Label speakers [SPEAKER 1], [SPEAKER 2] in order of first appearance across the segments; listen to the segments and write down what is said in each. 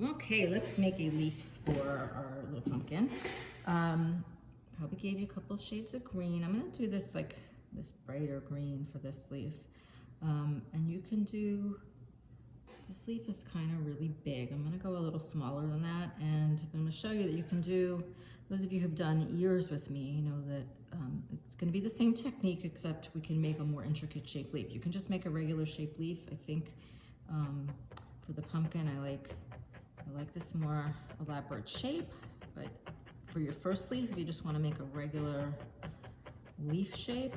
[SPEAKER 1] Okay, let's make a leaf for our little pumpkin. Probably gave you a couple shades of green. I'm gonna do this like this brighter green for this leaf. And you can do, this leaf is kind of really big. I'm gonna go a little smaller than that, and I'm gonna show you that you can do, those of you who've done ears with me, you know that it's gonna be the same technique, except we can make a more intricate shaped leaf. You can just make a regular shaped leaf. I think for the pumpkin, I like this more elaborate shape, but for your first leaf, if you just wanna make a regular leaf shape,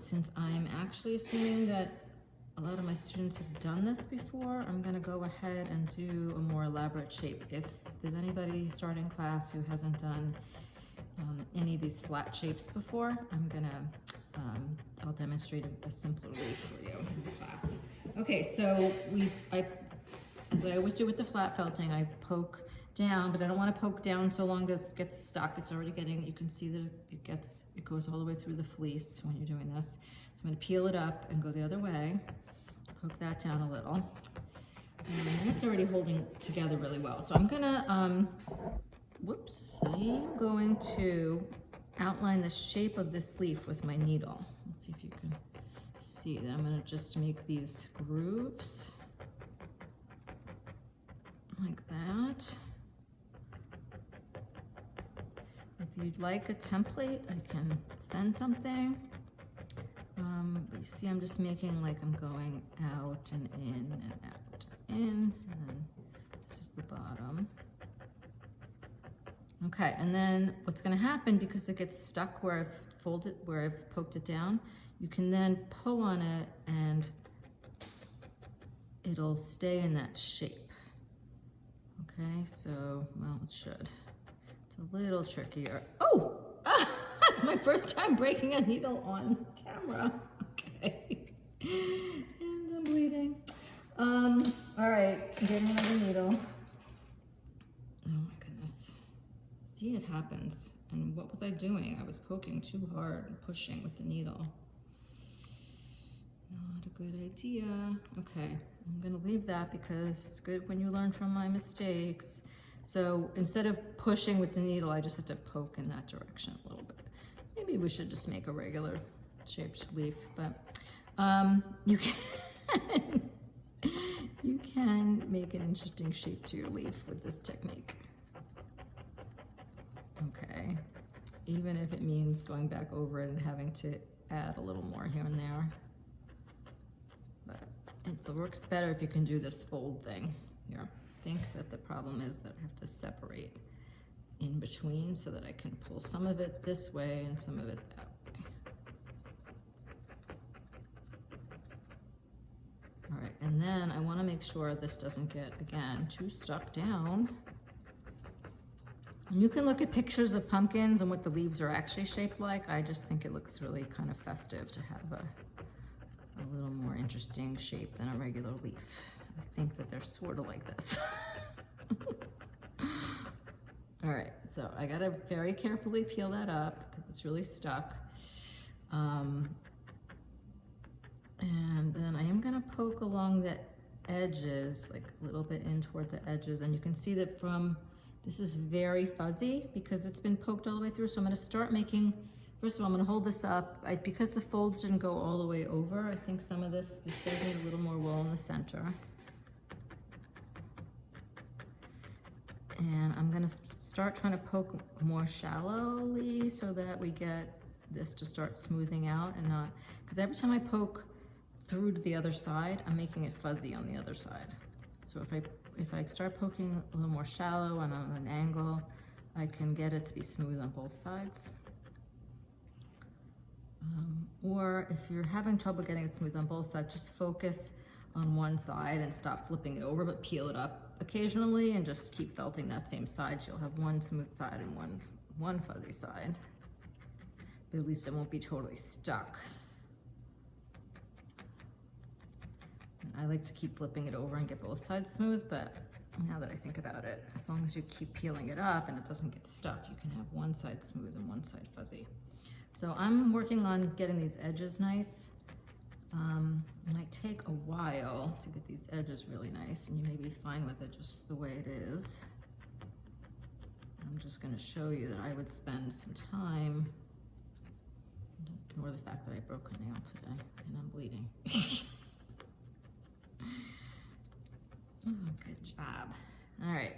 [SPEAKER 1] since I'm actually assuming that a lot of my students have done this before, I'm gonna go ahead and do a more elaborate shape. If there's anybody starting class who hasn't done any of these flat shapes before, I'll demonstrate a simpler leaf for you in the class. Okay, so as I always do with the flat felting, I poke down, but I don't want to poke down so long this gets stuck. It's already getting, you can see that it goes all the way through the fleece when you're doing this. So I'm going to peel it up and go the other way, poke that down a little. And it's already holding together really well. So I'm going to, I'm going to outline the shape of this leaf with my needle. Let's see if you can see that. I'm going to just make these grooves like that. If you'd like a template, I can send something. But you see, I'm just making like I'm going out and in and out and in, and then this is the bottom. Okay, and then what's going to happen, because it gets stuck where I've poked it down, you can then pull on it and it'll stay in that shape. Okay, so, well, it should. It's a little trickier. Oh, that's my first time breaking a needle on camera. Okay, and I'm bleeding. All right, I'm getting another needle. Oh my goodness. See, it happens. And what was I doing? I was poking too hard and pushing with the needle. Not a good idea. Okay, I'm gonna leave that because it's good when you learn from my mistakes. So instead of pushing with the needle, I just have to poke in that direction a little bit. Maybe we should just make a regular shaped leaf, but you can make an interesting shape to your leaf with this technique. Okay, even if it means going back over it and having to add a little more here and there. But it works better if you can do this fold thing here. I think that the problem is that I have to separate in between so that I can pull some of it this way and some of it that way. All right, and then I want to make sure this doesn't get, again, too stuck down. And you can look at pictures of pumpkins and what the leaves are actually shaped like. I just think it looks really kind of festive to have a little more interesting shape than a regular leaf. I think that they're sort of like this. All right, so I gotta very carefully peel that up because it's really stuck. And then I am gonna poke along the edges, like a little bit in toward the edges. And you can see that this is very fuzzy because it's been poked all the way through. So I'm gonna start making, first of all, I'm gonna hold this up. Because the folds didn't go all the way over, I think some of this does need a little more wool in the center. And I'm gonna start trying to poke more shallowly so that we get this to start smoothing out and not, because every time I poke through to the other side, I'm making it fuzzy on the other side. So if I start poking a little more shallow and on an angle, I can get it to be smooth on both sides. Or if you're having trouble getting it smooth on both sides, just focus on one side and stop flipping it over, but peel it up occasionally and just keep felting that same side. So you'll have one smooth side and one fuzzy side, but at least it won't be totally stuck. And I like to keep flipping it over and get both sides smooth, but now that I think about it, as long as you keep peeling it up and it doesn't get stuck, you can have one side smooth and one side fuzzy. So I'm working on getting these edges nice. It might take a while to get these edges really nice, and you may be fine with it just the way it is. I'm just going to show you that I would spend some time. Don't ignore the fact that I broke a nail today and I'm bleeding. Oh, good job. All right,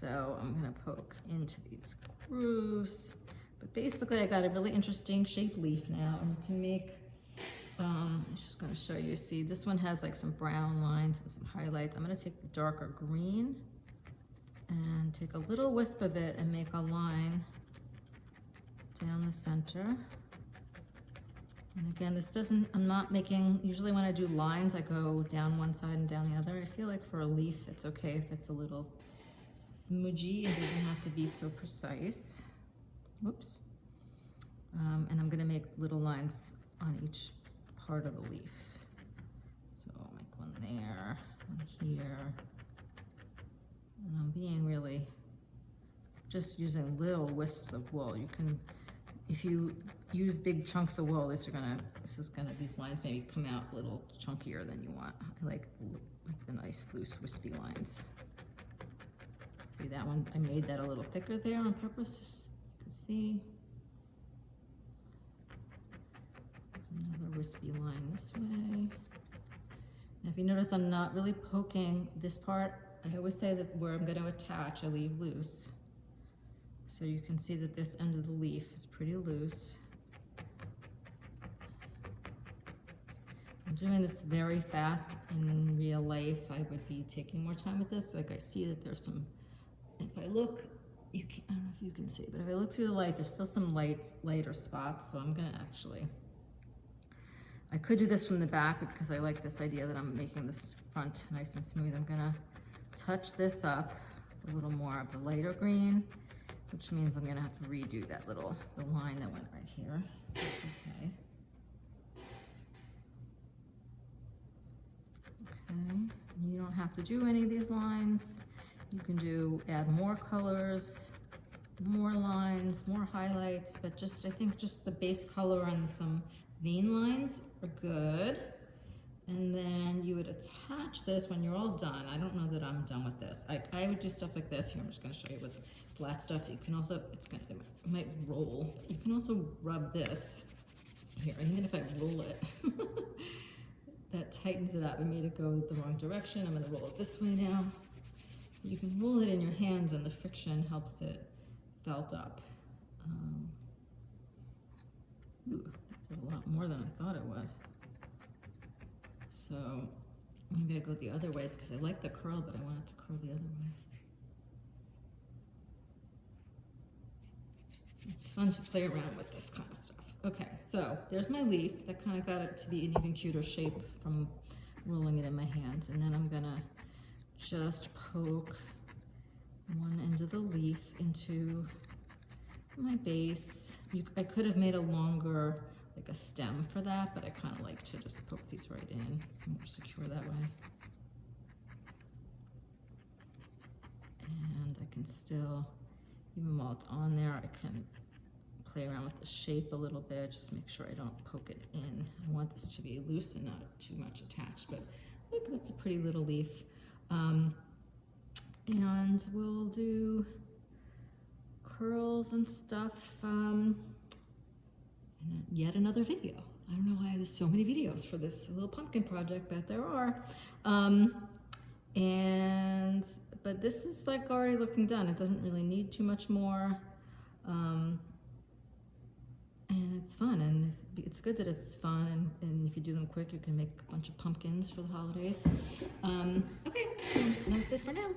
[SPEAKER 1] so I'm going to poke into these grooves. But basically, I got a really interesting shaped leaf now, and you can make. I'm just going to show you. See, this one has like some brown lines and some highlights. I'm going to take the darker green and take a little wisp of it and make a line down the center. And again, this doesn't, I'm not making, usually when I do lines, I go down one side and down the other. I feel like for a leaf, it's okay if it's a little smudgy. It doesn't have to be so precise. Whoops. And I'm gonna make little lines on each part of the leaf. So I'll make one there, one here. And I'm being really just using little wisps of wool. You can, if you use big chunks of wool, these lines maybe come out a little chunkier than you want. I like the nice loose wispy lines. See that one? I made that a little thicker there on purpose. As you can see. There's another wispy line this way. Now if you notice, I'm not really poking this part. I always say that where I'm going to attach, I leave loose. So you can see that this end of the leaf is pretty loose. I'm doing this very fast. In real life, I would be taking more time with this. Like I see that there's some, if I look, I don't know if you can see, but if I look through the light, there's still some lighter spots. So I'm going to actually, I could do this from the back because I like this idea that I'm making this front nice and smooth. I'm going to touch this up a little more of the lighter green, which means I'm gonna have to redo that the line that went right here. That's okay. Okay, you don't have to do any of these lines. You can add more colors, more lines, more highlights, but I think just the base color and some vein lines are good. And then you would attach this when you're all done. I don't know that I'm done with this. I would do stuff like this. Here, I'm just gonna show you with flat stuff. You can also, it might roll. You can also rub this. Here, even if I roll it, that tightens it up. I made it go the wrong direction. I'm gonna roll it this way now. You can roll it in your hands and the friction helps it felt up. Ooh, that did a lot more than I thought it would. So maybe I go the other way because I like the curl, but I want it to curl the other way. It's fun to play around with this kind of stuff. Okay, so there's my leaf. That kind of got it to be an even cuter shape from rolling it in my hands. And then I'm gonna just poke one end of the leaf into my base. I could have made a longer, like a stem for that, but I kind of like to just poke these right in. It's more secure that way. And I can still, even while it's on there, I can play around with the shape a little bit, just make sure I don't poke it in. I want this to be loose and not too much attached, but look, that's a pretty little leaf. And we'll do curls and stuff. Yet another video. I don't know why there's so many videos for this little pumpkin project, but there are. But this is like already looking done. It doesn't really need too much more. And it's fun, and it's good that it's fun, and if you do them quick, you can make a bunch of pumpkins for the holidays. Okay, that's it for now.